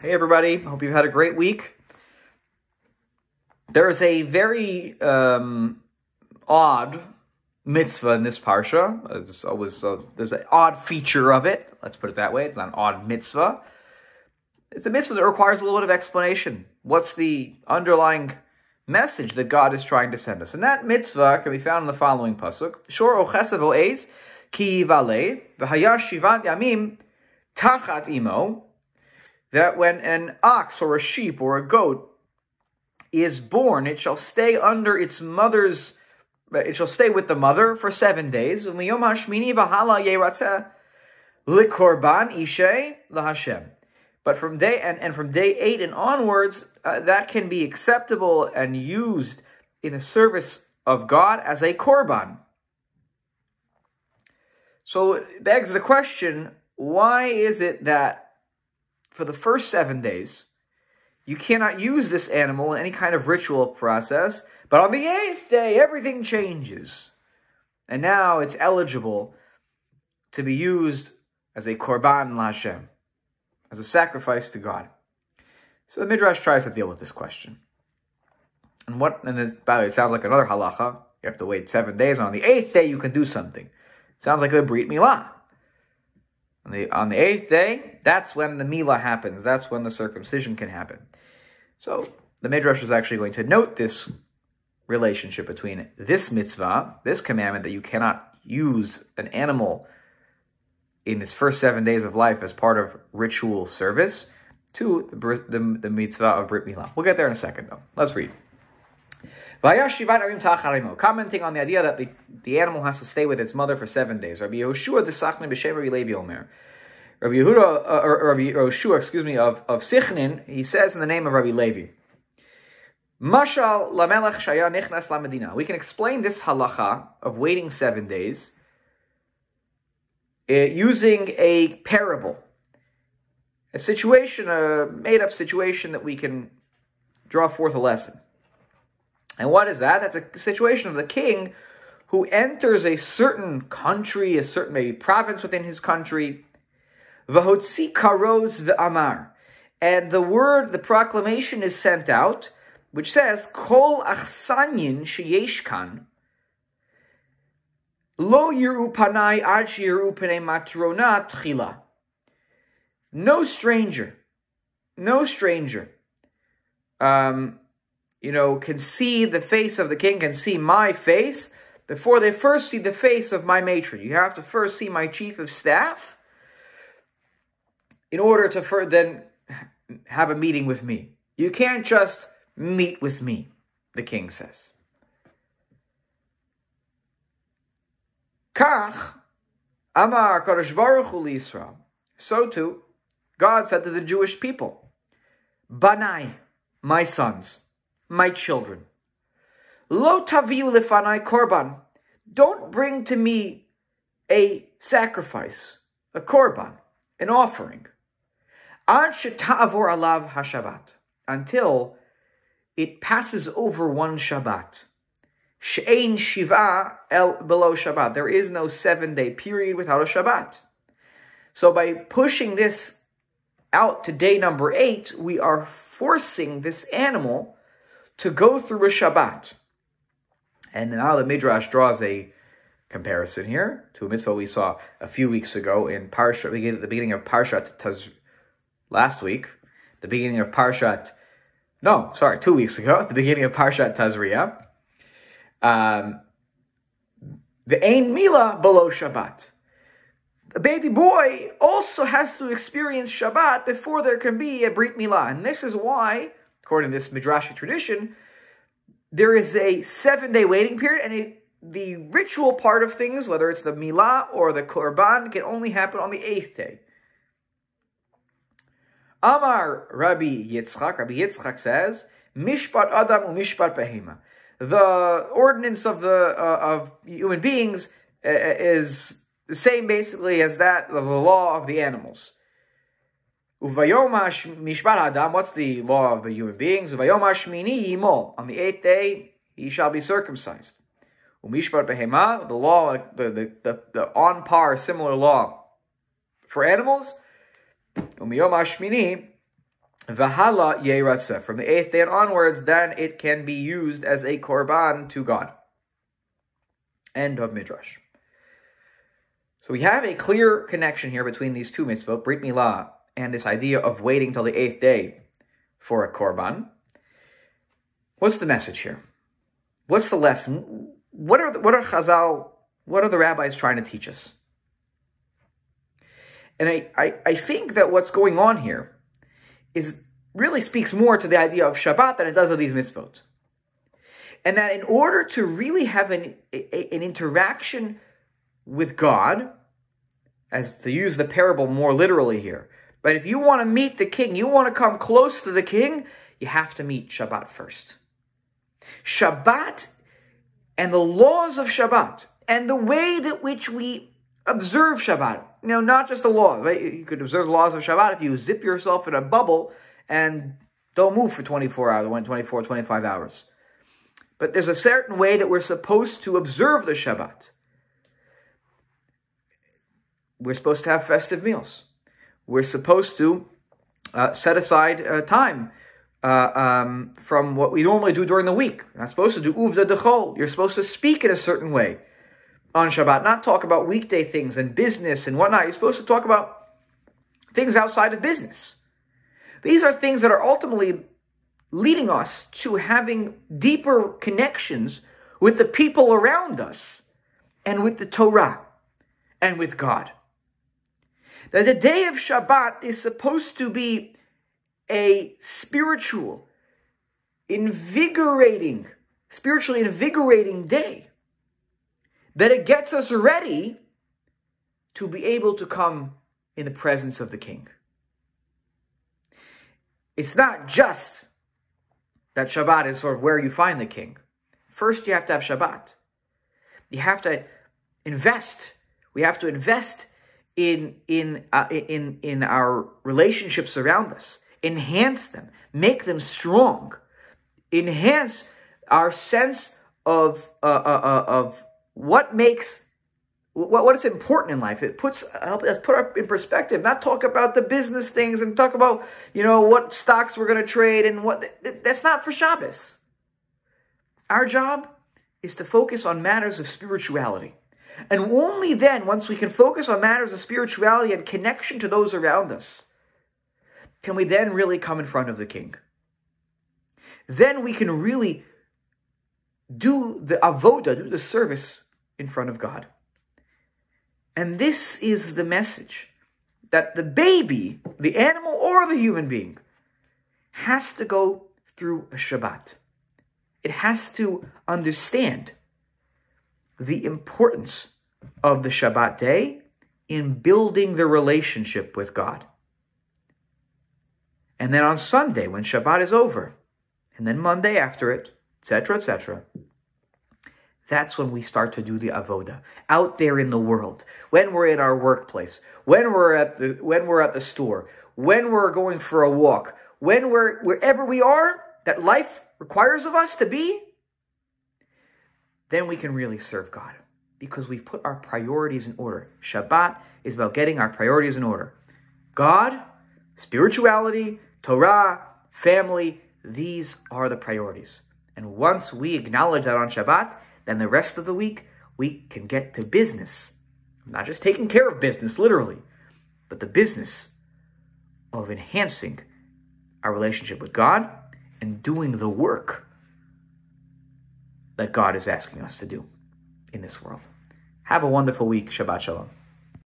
Hey everybody, hope you've had a great week. There is a very odd mitzvah in this parsha. There's an odd feature of it. Let's put it that way. It's not an odd mitzvah. It's a mitzvah that requires a little bit of explanation. What's the underlying message that God is trying to send us? And that mitzvah can be found in the following pasuk: Shor ochesav oez ki yivale v'haya shivat yamim tachat imo. That when an ox or a sheep or a goat is born, it shall stay under its mother's, it shall stay with the mother for 7 days. But from day 8 and onwards, that can be acceptable and used in the service of God as a korban. So it begs the question, why is it that for the first 7 days, you cannot use this animal in any kind of ritual process, but on the 8th day, everything changes. And now it's eligible to be used as a korban LaHashem, as a sacrifice to God. So the Midrash tries to deal with this question. And by the way, it sounds like another halacha. You have to wait 7 days, and on the 8th day, you can do something. It sounds like the Brit Milah. On the 8th day, that's when the milah happens. That's when the circumcision can happen. So the Midrash is actually going to note this relationship between this mitzvah, this commandment that you cannot use an animal in its first 7 days of life as part of ritual service, to the mitzvah of Brit Milah. We'll get there in a second, though. Let's read. Commenting on the idea that the animal has to stay with its mother for 7 days. Rabbi Yehoshua d'Sachnin b'Shem Rabbi Levi Omer. Rabbi Yehoshua, of Sichnin, he says in the name of Rabbi Levi. Mashal lamelech shaya nichnas lamedina. We can explain this halacha of waiting 7 days using a parable, a situation, a made-up situation that we can draw forth a lesson. And what is that? That's a situation of the king who enters a certain country, a certain maybe province within his country. V'hotzi karoz v'amar. And the proclamation is sent out, which says, Kol achsanyin sheyesh kan, lo yiru panai ad shiru panei matrona tchila. No stranger, can see the face of the king, can see my face, before they first see the face of my matron. You have to first see my chief of staff in order to then have a meeting with me. You can't just meet with me, the king says. Kach amar kadosh baruch hu liYisrael. So too, God said to the Jewish people, Banai, my sons, my children, lo taviu lefanai korban. Don't bring to me a sacrifice, a korban, an offering, ad sheta'avor alav hashabat, until it passes over one Shabbat. She'ein shiva el below Shabbat. There is no 7-day period without a Shabbat. So by pushing this out to day number 8, we are forcing this animal to go through a Shabbat. And now the Midrash draws a comparison here to a mitzvah we saw a few weeks ago in at the beginning of Parshat last week, 2 weeks ago, at the beginning of Parshat Tazria. The Ein Milah below Shabbat. A baby boy also has to experience Shabbat before there can be a Brit Milah. And this is why, according to this Midrashic tradition, there is a 7-day waiting period, and the ritual part of things, whether it's the Milah or the Korban, can only happen on the 8th day. Amar Rabbi Yitzchak says, Mishpat Adam u Mishpat Behema. The ordinance of human beings is the same basically as that of the law of the animals. Uvayomash mishpat Adam, what's the law of the human beings? Uvayomash mini yimol. On the 8th day, he shall be circumcised. Umishpat behema, the law, the on par, similar law for animals. Umiyom hashmini, V'hala yeratzeh. From the 8th day and onwards, then it can be used as a korban to God. End of Midrash. So we have a clear connection here between these two mitzvot, Brit Milah, and this idea of waiting till the 8th day for a korban. What's the message here? What's the lesson? What are Chazal, what are the rabbis trying to teach us? And I think that what's going on here really speaks more to the idea of Shabbat than it does of these mitzvot. And that in order to really have an interaction with God, as to use the parable more literally here, but if you want to meet the king, you want to come close to the king, you have to meet Shabbat first. Shabbat and the laws of Shabbat and the way that which we observe Shabbat. Not just the law. Right? You could observe the laws of Shabbat if you zip yourself in a bubble and don't move for 24 hours, 24, 25 hours. But there's a certain way that we're supposed to observe the Shabbat. We're supposed to have festive meals. We're supposed to set aside time from what we normally do during the week. You're not supposed to do uvda dechol. You're supposed to speak in a certain way on Shabbat, not talk about weekday things and business and whatnot. You're supposed to talk about things outside of business. These are things that are ultimately leading us to having deeper connections with the people around us and with the Torah and with God. Now, the day of Shabbat is supposed to be a spiritually invigorating day. That it gets us ready to be able to come in the presence of the king. It's not just that Shabbat is sort of where you find the king. First, you have to have Shabbat. You have to invest. We have to invest in our relationships around us. Enhance them. Make them strong. Enhance our sense of what is important in life. It help us put up in perspective, not talk about the business things and talk about, what stocks we're going to trade and that's not for Shabbos. Our job is to focus on matters of spirituality. And only then, once we can focus on matters of spirituality and connection to those around us, can we then really come in front of the king. Then we can really do the avoda, do the service in front of God. And this is the message, that the baby, the animal or the human being, has to go through a Shabbat. It has to understand the importance of the Shabbat day in building the relationship with God. And then on Sunday, when Shabbat is over, and then Monday after it, etc., that's when we start to do the avoda out there in the world. When we're in our workplace, when we're at the store, when we're going for a walk, when we're wherever we are that life requires of us to be, then we can really serve God because we've put our priorities in order. Shabbat is about getting our priorities in order. God, spirituality, Torah, family, these are the priorities. And once we acknowledge that on Shabbat, then the rest of the week, we can get to business. Not just taking care of business, literally, but the business of enhancing our relationship with God and doing the work that God is asking us to do in this world. Have a wonderful week. Shabbat Shalom.